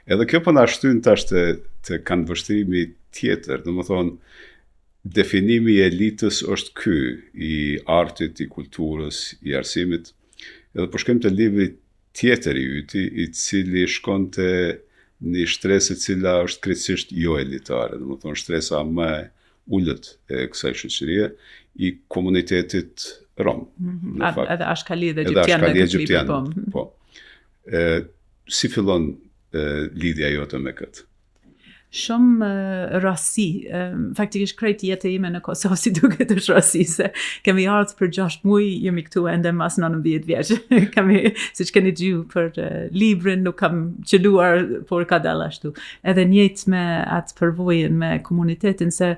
Edhe kjo po na shtyn tash të kanë vështrimi tjetër, domethënë definimi i elitës është ky, i artit, i kulturës, i arsimit. Edhe po shkojmë te libri tjetër i yti, i cili shkon te një shtresë e cila është krejtësisht jo elitare, domethënë shtresa më e ulët e kësaj shoqërie, i komunitetit rom. Edhe ashkali dhe egyptian. Po. Si fillon lidhja jote me këtë? Shumë rasti, faktikisht krejt jetë ime në Kosovë si duket është rasti, se kemi ardhur për 6 muaj, jemi këtu ende mas 19 vjeç. Siç keni dëgjuar për librin, nuk kam qeluar, por ka dalë ashtu. Edhe njëjtë me atë përvojën me komunitetin, se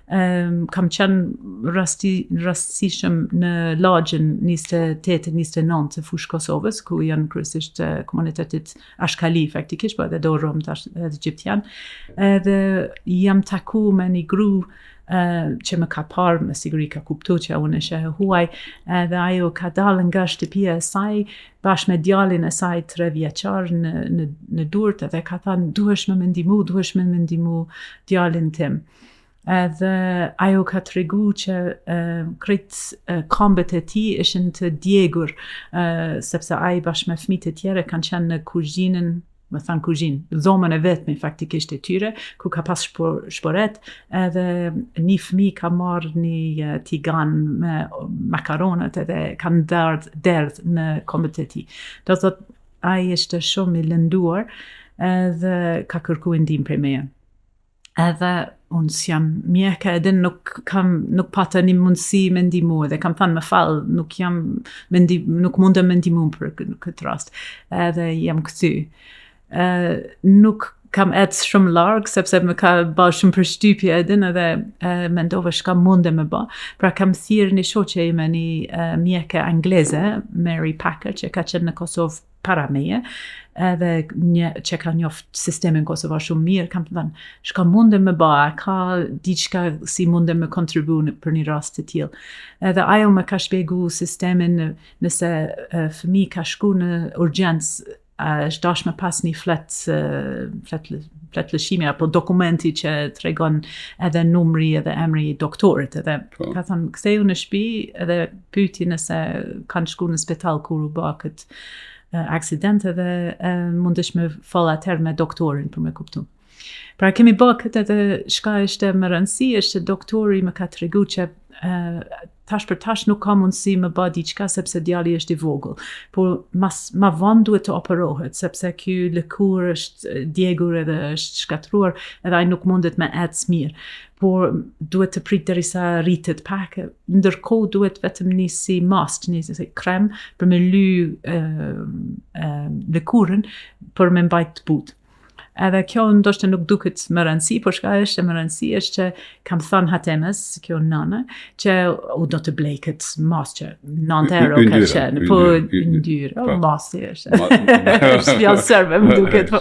kam qenë rastishëm në lagjën 28-29 të fushë Kosovës, ku janë kryesisht komunitetit ashkali faktikisht, po edhe do rom tash edhe egyptian. Edhe jam taku me një gru që më ka parë, me siguri ka kuptu që unë ishe huaj, edhe ajo ka dalë nga shtëpia e saj, bashkë me djalin e saj 3 vjeçar në Durrës, edhe ka thënë, duhesh me më ndihmu djalin tim. Edhe ajo ka tregu që krejt kombet e tij ishin të djegur, sepse ai bashkë me fëmijët e tjerë kanë qenë në kuzhinën, më thënë kuzhinë, dhomën e vetme faktikisht e tyre, ku ka pas shporet, edhe një fëmijë ka marrë një tigan me makaronat edhe kanë derdh në kombet e tij. Do thotë ai ishte shumë i lënduar edhe ka kërkuar ndihmë prej meje. Edhe unë s'jam mjeka, edhe nuk pata një mundësi me ndihmu, edhe kam thënë më fal, nuk mundem me ndihmu për këtë rast. Edhe jam këty. Nuk kam ecë shumë larg, sepse më ka bërë shumë përshtypje edhe mendova çka mundem me bë. Pra kam thirrë një shoqe ime, një mjeke angleze, Mary Packer, që ka qenë në Kosovë para meje, edhe që ka njoft sistemin kosovar shumë mirë, kam thënë, çka mundem me bë, ka diçka si mundem me kontribu për një rast të tillë. Edhe ajo më ka shpjegu sistemin, nëse fëmijë ka shku në urgjencë, është dash me pas një flet lëshimi apo dokumenti që tregon edhe numri edhe emri i doktorit, edhe ka thënë ktheu në shtëpi edhe pyeti nëse kanë shku në spital kur u bë këtë aksident, edhe mundesh me fol atëherë me doktorin për me kuptu. Pra kemi bë këtë, edhe çka ishte më rëndësi është doktori më ka tregu që tash për tash nuk ka mundësi me bë diçka sepse djali është i vogël, por ma vonë duhet të operohet, sepse ky lëkur është djegur edhe është shkatruar, edhe ai nuk mundet me ecë mirë, por duhet të prit derisa rritet pak, ndërkohë duhet vetëm një si mast, një si krem për me ly lëkurën për me mbajt butë. Edhe kjo ndoshta nuk duket më rëndësi, por çka është më rëndësi është që kam thënë hatemës, kjo nëna, që u do të blej këtë mas që 9 euro ka qenë, po yndyrë, masi është. Është fjallë serbe më duket, po.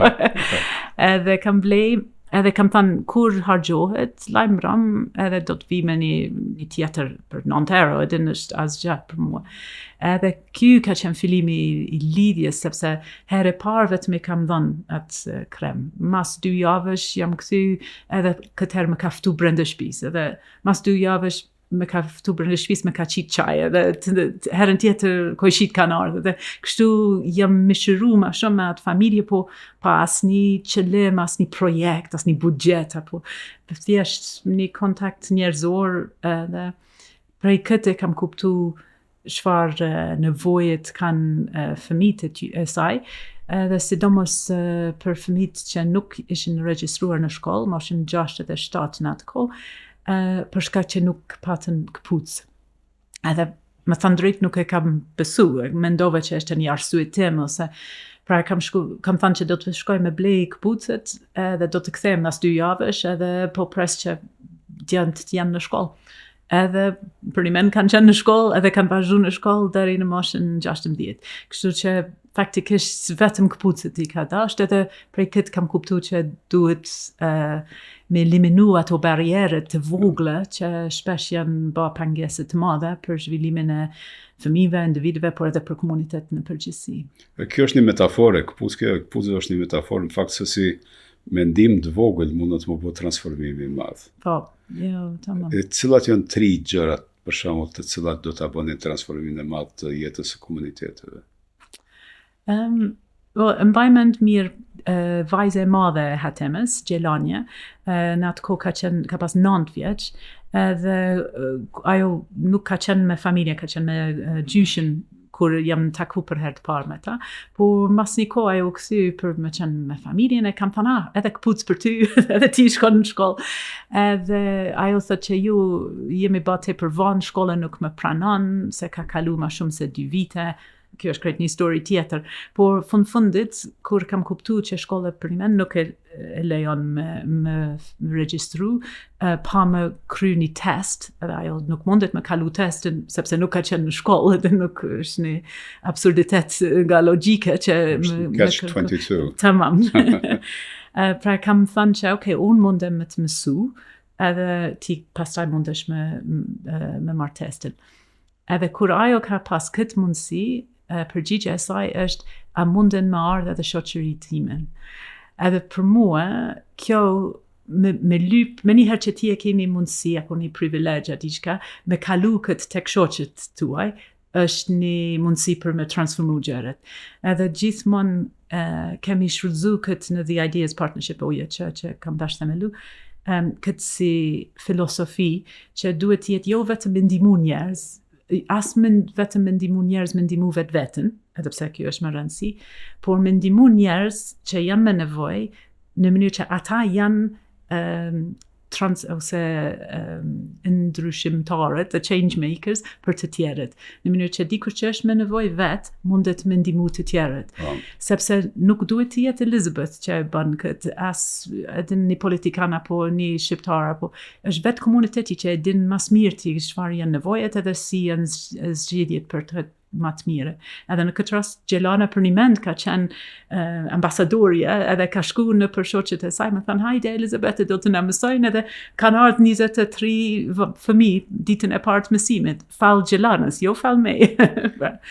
Edhe kam blej, edhe kam thënë kur hargjohet, lajmëram, edhe do të vi me një tjetër për 9 euro, edhe është asgjë për mua. Edhe ky ka qenë fillimi i lidhjes, sepse herë e parë vetëm i kam dhënë atë krem. Mas 2 javësh jam kthy, edhe këtë herë më ka ftu brenda shtëpisë, edhe mas 2 javësh më ka ftu brenda shtëpisë, më ka qit çaj, edhe herën tjetër kojshit kanë ardhur, edhe kështu jam mishëruar më shumë me atë familje, po pa asnjë qëllim, asnjë projekt, asnjë buxhet, apo thjesht një kontakt njerëzor, edhe prej këtë kam kuptuar çfarë nevojet kanë fëmijët e saj, edhe sidomos për fëmijët që nuk ishin regjistruar në shkollë, moshin 6 dhe 7 në atë kohë, për shkak që nuk patën këpucë. Edhe më thënë drejt nuk e kam besu, mendova që është një arsye tim, ose pra kam thënë që do të shkoj me blej këpucët, edhe do të kthehem as 2 javësh, edhe po pres që djemtë të janë në shkollë. Edhe për një men kanë qenë në shkollë, edhe kanë vazhduar në shkollë deri në moshën 16. Kështu që faktikisht vetëm këpucët I ka dasht, edhe prej këtë kam kuptu që duhet me eliminu ato barrieret të vogla që shpesh janë bë pengese të madhe për zhvillimin e fëmijëve, individëve, por edhe për komunitetin në përgjithësi. Kjo është një metafore, këpucë është një metafore, në fakt se si mendim të vogël mund të më bëjë transformimi I madh. Po, jo, tamam. Cilat janë 3 gjërat për shembull të cilat do ta bënin transformimin e madh të jetës së komuniteteve? Mbaj mend mirë vajze e madhe e Hatemës, Gjelania, në atë kohë ka pas 9 vjeç, edhe ajo nuk ka qenë me familje, ka qenë me gjyshin kur jam taku për herë të parë me ta, por mas një kohë ajo këthy për me qenë me familjen e kam thënë, edhe këpuc për ty, edhe ti shkon në shkollë. Edhe ajo thot që ju jemi ba tepër vonë, shkolla nuk më pranon, se ka kalu ma shumë se 2 vite, kjo është krejt një histori tjetër, por fundit, kur kam kuptu që shkolla për një nuk e lejon me regjistru, pa me kry një test, edhe ajo nuk mundet me kalu testin, sepse nuk ka qenë në shkollë, edhe nuk është një absurditet nga logjike që... Catch-22. Tamam. Pra kam thënë që, unë mundem me të mësu, edhe ti pastaj mundesh me marrë testin. Edhe kur ajo ka pas këtë mundësi, përgjigja e saj është a munden me ardhe edhe shoqëri timen. Edhe për mua, kjo me lyp, me njëherë që ti e keni mundësi, apo një privilegja, diçka, me kalu këtë tek shoqët tuaj, është një mundësi për me transformu gjërat. Edhe gjithmonë kemi shfrytzu këtë në The Ideas Partnership Oje që kam dash themelu, këtë si filosofi që duhet jetë jo vetëm me ndihmu njerëz, as vetëm me ndihmu njerëz, me ndihmu vetën, edhe pse kjo është më rëndësi, por me ndihmu njerëz që janë me nevojë në mënyrë që ata janë ndryshimtarët, the change makers për të tjerët. Në mënyrë që dikur që është me nevojë vet, mundet me ndihmu të tjerët. Sepse nuk duhet të jetë Elizabeth që e bën këtë, as edhe një politikan apo një shqiptar apo është vetë komuniteti që e din mas mirë ti çfarë janë nevojat edhe si janë zgjedhjet për të më të mire. Edhe në këtë rast, Gjelana për një mend ka qenë ambasadorja, edhe ka shku në për shoqet e saj, më thënë, hajde Elizabeth, do të na mësojnë, edhe kanë ardhur 23 fëmijë ditën e parë të mësimit, fal Gjelanës, jo fal me.